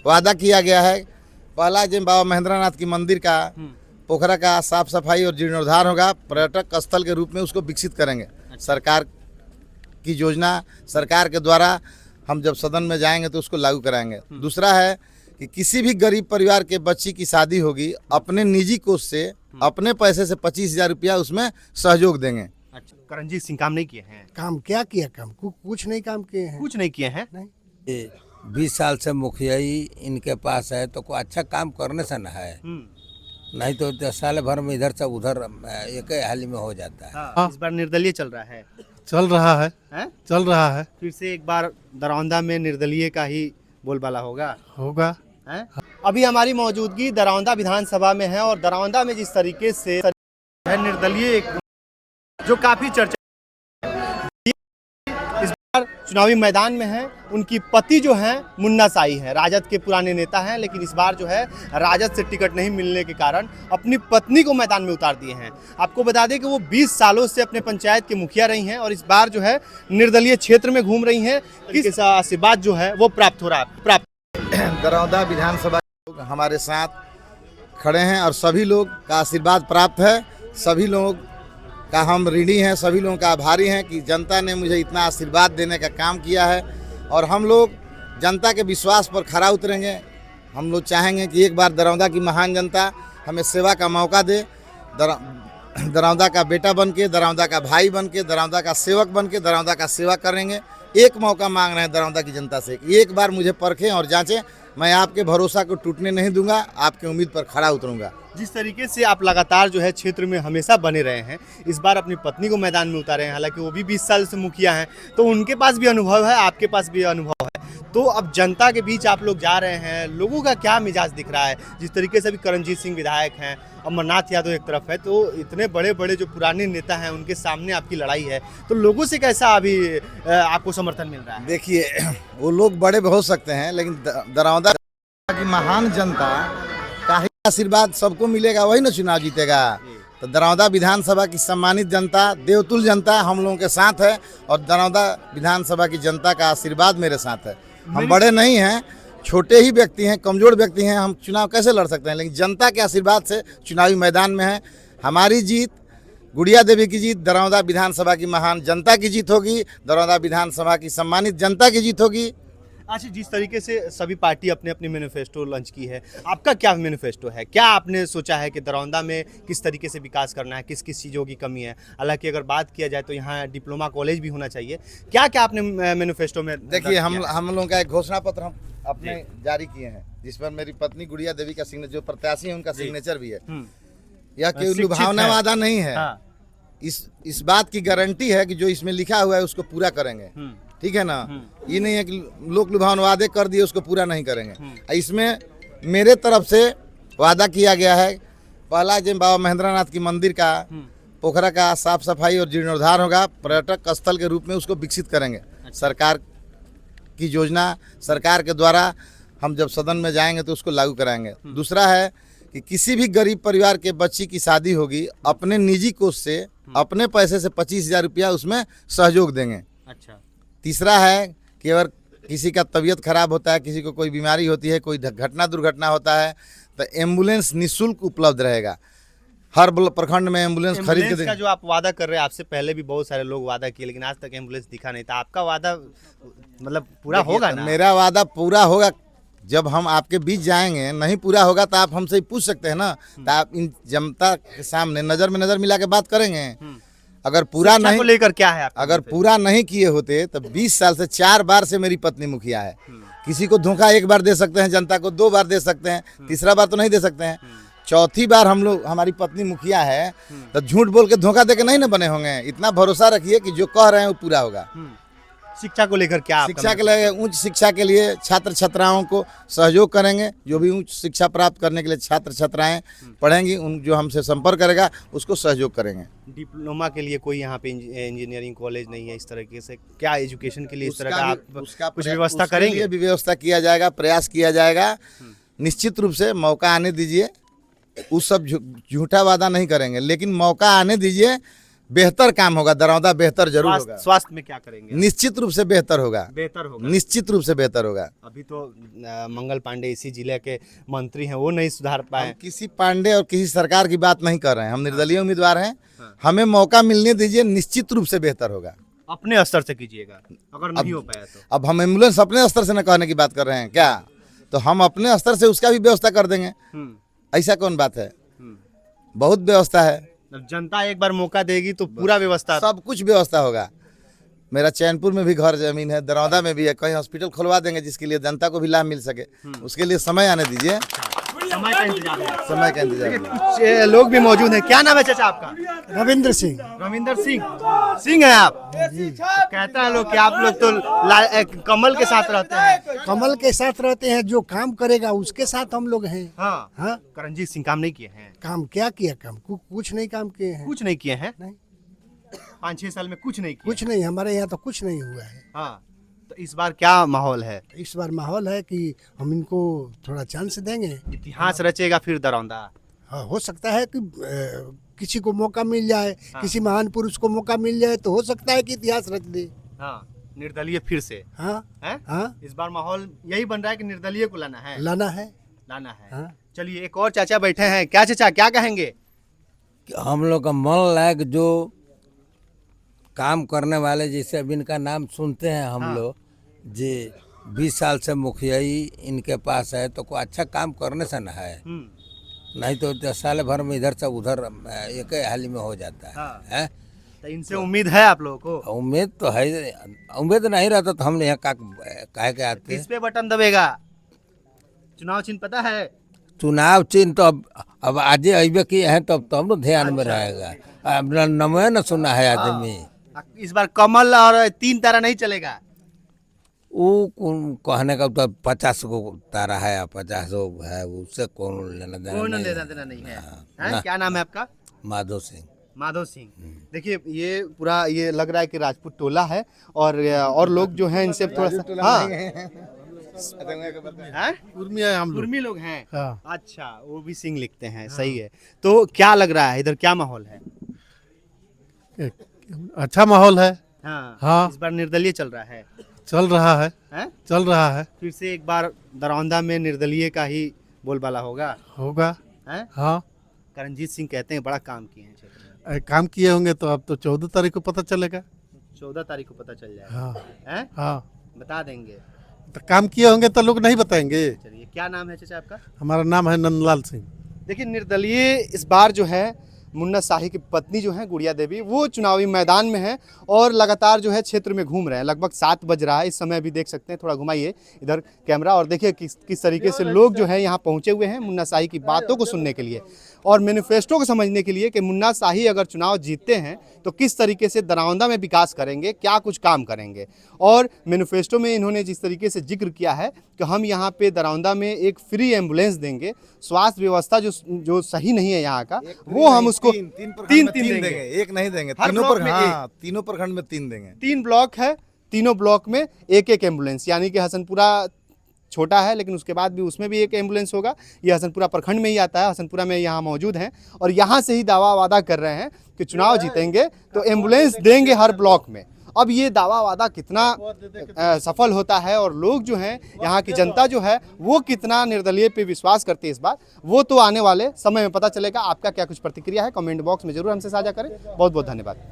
वादा किया गया है। पहला जो बाबा महेंद्रनाथ की मंदिर का पोखरा का साफ सफाई और जीर्णोद्धार होगा, पर्यटक स्थल के रूप में उसको विकसित करेंगे। सरकार की योजना, सरकार के द्वारा हम जब सदन में जाएंगे तो उसको लागू कराएंगे। दूसरा है कि किसी भी गरीब परिवार के बच्ची की शादी होगी, अपने निजी कोष से अपने पैसे से 25,000 रुपया उसमें सहयोग देंगे। अच्छा, करणजीत सिंह काम नहीं किए हैं? काम क्या किया? काम कुछ नहीं काम किए हैं। कुछ नहीं किए हैं। नहीं। 20 साल से मुखिया ही इनके पास है तो कोई अच्छा काम करने से न है, नहीं तो 10 साल भर में इधर से उधर एक ही हाल में हो जाता है। हाँ, इस बार निर्दलीय चल रहा है। चल रहा है, हैं? चल रहा है। फिर से एक बार दरौंदा में निर्दलीय का ही बोलबाला होगा। होगा। हैं? अभी हमारी मौजूदगी दरौंदा विधानसभा में है और दरौंदा में जिस तरीके से है निर्दलीय जो काफी चर्चा इस बार चुनावी मैदान में है। उनकी पति जो है मुन्ना साई है, राजद के पुराने नेता हैं, लेकिन इस बार जो है राजद से टिकट नहीं मिलने के कारण अपनी पत्नी को मैदान में उतार दिए हैं। आपको बता दें कि वो 20 सालों से अपने पंचायत की मुखिया रही हैं और इस बार जो है निर्दलीय क्षेत्र में घूम रही हैं। किस आशीर्वाद जो है वो प्राप्त हो रहा है। दरौंदा विधानसभा हमारे साथ खड़े हैं और सभी लोग का आशीर्वाद प्राप्त है। सभी लोग का हम ऋणी हैं, सभी लोगों का आभारी हैं कि जनता ने मुझे इतना आशीर्वाद देने का काम किया है और हम लोग जनता के विश्वास पर खरा उतरेंगे। हम लोग चाहेंगे कि एक बार दरौंदा की महान जनता हमें सेवा का मौका दे। दरौंदा का बेटा बन के, दरौंदा का भाई बन के, दरौंदा का सेवक बन के दरौंदा का सेवा करेंगे। एक मौका मांग रहे हैं दरौंदा की जनता से, एक बार मुझे परखें और जांचें। मैं आपके भरोसा को टूटने नहीं दूंगा, आपकी उम्मीद पर खड़ा उतरूंगा। जिस तरीके से आप लगातार जो है क्षेत्र में हमेशा बने रहे हैं, इस बार अपनी पत्नी को मैदान में उतारे हैं। हालांकि वो भी 20 साल से मुखिया हैं, तो उनके पास भी अनुभव है, आपके पास भी अनुभव है। तो अब जनता के बीच आप लोग जा रहे हैं, लोगों का क्या मिजाज दिख रहा है? जिस तरीके से अभी करणजीत सिंह विधायक हैं, अमरनाथ यादव एक तरफ है, तो इतने बड़े बड़े जो पुराने नेता हैं उनके सामने आपकी लड़ाई है, तो लोगों से कैसा अभी आपको समर्थन मिल रहा है? देखिए, वो लोग बड़े हो सकते हैं, लेकिन दरौंदा की महान जनता का ही आशीर्वाद सबको मिलेगा, वही ना चुनाव जीतेगा। तो दरौंदा विधानसभा की सम्मानित जनता, देवतुल जनता हम लोगों के साथ है और दरौंदा विधानसभा की जनता का आशीर्वाद मेरे साथ है। हम बड़े नहीं हैं, छोटे ही व्यक्ति हैं, कमजोर व्यक्ति हैं, हम चुनाव कैसे लड़ सकते हैं, लेकिन जनता के आशीर्वाद से चुनावी मैदान में है। हमारी जीत, गुड़िया देवी की जीत, दरौंदा विधानसभा की महान जनता की जीत होगी, दरौंदा विधानसभा की सम्मानित जनता की जीत होगी। अच्छा, जिस तरीके से सभी पार्टी अपने अपने मैनिफेस्टो लॉन्च की है, आपका क्या मैनिफेस्टो है? क्या आपने सोचा है कि दरौंदा में किस तरीके से विकास करना है, किस किस चीज़ों की कमी है? हालांकि अगर बात किया जाए तो यहाँ डिप्लोमा कॉलेज भी होना चाहिए। क्या क्या आपने मैनिफेस्टो में? देखिए, हम लोगों का एक घोषणा पत्र हम अपने जारी किए हैं, जिस पर मेरी पत्नी गुड़िया देवी का सिग्नेचर, जो प्रत्याशी है उनका सिग्नेचर भी है। यह केवल लुभावना वादा नहीं है। इस बात की गारंटी है कि जो इसमें लिखा हुआ है उसको पूरा करेंगे। ठीक है ना? ये नहीं है कि लोग लुभावना वादे कर दिए उसको पूरा नहीं करेंगे। इसमें मेरे तरफ से वादा किया गया है, पहला जो बाबा महेंद्रनाथ की मंदिर का पोखरा का साफ सफाई और जीर्णोद्धार होगा, पर्यटक स्थल के रूप में उसको विकसित करेंगे। सरकार की योजना, सरकार के द्वारा हम जब सदन में जाएंगे तो उसको लागू कराएंगे। दूसरा है कि किसी भी गरीब परिवार के बच्ची की शादी होगी, अपने निजी कोष से अपने पैसे से 25,000 रुपया उसमें सहयोग देंगे। अच्छा। तीसरा है कि अगर किसी का तबीयत खराब होता है, किसी को कोई बीमारी होती है, कोई घटना दुर्घटना होता है, तो एम्बुलेंस निःशुल्क उपलब्ध रहेगा। हर प्रखंड में एम्बुलेंस खरीद के का जो आप वादा कर रहे हैं, आपसे पहले भी बहुत सारे लोग वादा किए, लेकिन आज तक एम्बुलेंस दिखा नहीं था। आपका वादा मतलब पूरा होगा ना? मेरा वादा पूरा होगा। जब हम आपके बीच जाएंगे, नहीं पूरा होगा तो आप हमसे पूछ सकते हैं ना, तो आप इन जनता के सामने नजर में नजर मिला के बात करेंगे। अगर पूरा नहीं को लेकर क्या है आपका? अगर पूरा नहीं किए होते तो 20 साल से 4 बार से मेरी पत्नी मुखिया है। किसी को धोखा 1 बार दे सकते हैं, जनता को 2 बार दे सकते हैं, तीसरा बार तो नहीं दे सकते हैं। चौथी बार हमारी पत्नी मुखिया है, तो झूठ बोल के धोखा दे के नहीं ना बने होंगे। इतना भरोसा रखिए कि जो कह रहे हैं वो पूरा होगा। शिक्षा को लेकर क्या? शिक्षा के लिए, उच्च शिक्षा के लिए छात्र छात्राओं को सहयोग करेंगे। जो भी उच्च शिक्षा प्राप्त करने के लिए छात्र छात्राएं पढ़ेंगी, उन जो हमसे संपर्क करेगा उसको सहयोग करेंगे। डिप्लोमा के लिए कोई यहाँ पे इंजीनियरिंग कॉलेज नहीं है इस तरीके से? क्या एजुकेशन के लिए इस तरह का आप कुछ व्यवस्था करेंगे? भी व्यवस्था किया जाएगा, प्रयास किया जाएगा। निश्चित रूप से मौका आने दीजिए, उस सब झूठा वादा नहीं करेंगे, लेकिन मौका आने दीजिए। बेहतर काम होगा, दरौदा बेहतर जरूर होगा। स्वास्थ्य में क्या करेंगे? निश्चित रूप से बेहतर होगा, बेहतर होगा। निश्चित रूप से बेहतर होगा। अभी तो मंगल पांडे इसी जिले के मंत्री हैं, वो नहीं सुधार पाए। हम किसी पांडे और किसी सरकार की बात नहीं कर रहे हैं, हम निर्दलीय उम्मीदवार हैं। हमें मौका मिलने दीजिए, निश्चित रूप से बेहतर होगा। अपने स्तर से कीजिएगा, अगर नहीं हो पाया तो। अब हम एम्बुलेंस अपने स्तर से न कहने की बात कर रहे हैं क्या, तो हम अपने स्तर से उसका भी व्यवस्था कर देंगे। ऐसा कौन बात है, बहुत व्यवस्था है। जनता एक बार मौका देगी तो पूरा व्यवस्था, सब कुछ व्यवस्था होगा। मेरा चैनपुर में भी घर जमीन है, दरौदा में भी है, कहीं हॉस्पिटल खुलवा देंगे जिसके लिए जनता को भी लाभ मिल सके। उसके लिए समय आने दीजिए, समय का इंतजार है। समय का इंतजार। कुछ लोग भी मौजूद हैं। क्या नाम है चाचा आपका? रविंद्र सिंह। रविंदर सिंह है आप? कहता है लोग कि आप लोग तो कमल के साथ रहते हैं। कमल के साथ रहते हैं, जो काम करेगा उसके साथ हम लोग हैं। हाँ, हाँ, करणजीत सिंह काम नहीं किए हैं? काम क्या किया, काम कुछ नहीं काम किए हैं। कुछ नहीं किए हैं? नहीं, 5-6 साल में कुछ नहीं किया? कुछ नहीं, हमारे यहाँ तो कुछ नहीं हुआ है। हाँ, तो इस बार क्या माहौल है? इस बार माहौल है कि हम इनको थोड़ा चांस देंगे। इतिहास रचेगा फिर दरौंदा। हाँ, हो सकता है कि किसी को मौका मिल जाए, किसी महान पुरुष को मौका मिल जाए तो हो सकता है कि इतिहास रच दे। हाँ, निर्दलीय फिर से। हाँ है? हाँ, इस बार माहौल यही बन रहा है कि निर्दलीय को लाना है। लाना है। हाँ। चलिए, एक और चाचा बैठे हैं। क्या चाचा, क्या कहेंगे? कि हम लोग का मन लायक जो काम करने वाले, जैसे अब इनका नाम सुनते हैं हम लोग, जे 20 साल से मुखियाई इनके पास है, तो कोई अच्छा काम करने से ना है, नहीं तो 10 साल भर में इधर से उधर एक ही हाल में हो जाता है। तो इनसे उम्मीद है आप लोगों को? उम्मीद तो है, उम्मीद नहीं रहता तो हम यहाँ काहे के आते। किस पे बटन दबेगा? चुनाव चिन्ह पता है? चुनाव चिन्ह तो अब आज अबे किए हैं तो तब तो ध्यान में रहेगा। अब नमो न सुना है आदमी। इस बार कमल और 3 तारा नहीं चलेगा? वो कहने का तो 50 को तारा है, 50 है, उससे कौन लेना देना कोई नहीं लेना है। देना नहीं है। ना। क्या नाम है आपका? माधो सिंह। माधव सिंह। देखिए, ये पूरा ये लग रहा है कि राजपूत टोला है, और लोग जो हैं इनसे थोड़ा सा, हाँ, उर्मी लोग हैं। हाँ। अच्छा, वो भी सिंह लिखते हैं। सही है। तो क्या लग रहा है इधर, क्या माहौल है? अच्छा माहौल है। हाँ, हाँ। इस बार निर्दलीय चल रहा है। चल रहा है, हैं? चल रहा है। फिर से एक बार दरौंदा में निर्दलीय का ही बोलबाला होगा। होगा। हैं? हाँ, करणजीत सिंह कहते हैं बड़ा काम किए हैं क्षेत्र में। काम किए होंगे तो अब तो 14 तारीख को पता चलेगा। 14 तारीख को पता चल जाएगा। हाँ हैं? हाँ, बता देंगे। तो काम किए होंगे तो लोग नहीं बताएंगे। चलिए, क्या नाम है चाचा आपका? हमारा नाम है नंदलाल सिंह। देखिए, निर्दलीय इस बार जो है, मुन्ना शाही की पत्नी जो है गुड़िया देवी, वो चुनावी मैदान में है और लगातार जो है क्षेत्र में घूम रहे हैं। लगभग 7 बज रहा है इस समय, अभी देख सकते हैं। थोड़ा घुमाइए इधर कैमरा और देखिए किस तरीके से लोग जो है यहाँ पहुँचे हुए हैं मुन्ना शाही की बातों को सुनने के लिए और मैनिफेस्टो को समझने के लिए कि मुन्ना शाही अगर चुनाव जीतते हैं तो किस तरीके से दरौंदा में विकास करेंगे, क्या कुछ काम करेंगे। और मैनिफेस्टो में इन्होंने जिस तरीके से जिक्र किया है कि हम यहाँ पे दरौंदा में एक फ्री एम्बुलेंस देंगे, स्वास्थ्य व्यवस्था जो सही नहीं है यहाँ का, वो हम उसको तीन देंगे। एक नहीं देंगे, हर तीनों ब्लॉक पर, में हाँ, तीनों प्रखंड में 3 देंगे। 3 ब्लॉक है, तीनों ब्लॉक में एक एम्बुलेंस, यानी कि हसनपुरा छोटा है लेकिन उसके बाद भी उसमें भी एक एम्बुलेंस होगा। ये हसनपुरा प्रखंड में ही आता है, हसनपुरा में यहाँ मौजूद हैं और यहाँ से ही दावा वादा कर रहे हैं कि चुनाव जीतेंगे तो एम्बुलेंस देंगे हर ब्लॉक में। अब ये दावा वादा कितना सफल होता है और लोग जो हैं, यहाँ की जनता जो है, वो कितना निर्दलीय पे विश्वास करते हैं इस बार, वो तो आने वाले समय में पता चलेगा। आपका क्या कुछ प्रतिक्रिया है, कमेंट बॉक्स में जरूर हमसे साझा करें। बहुत बहुत धन्यवाद।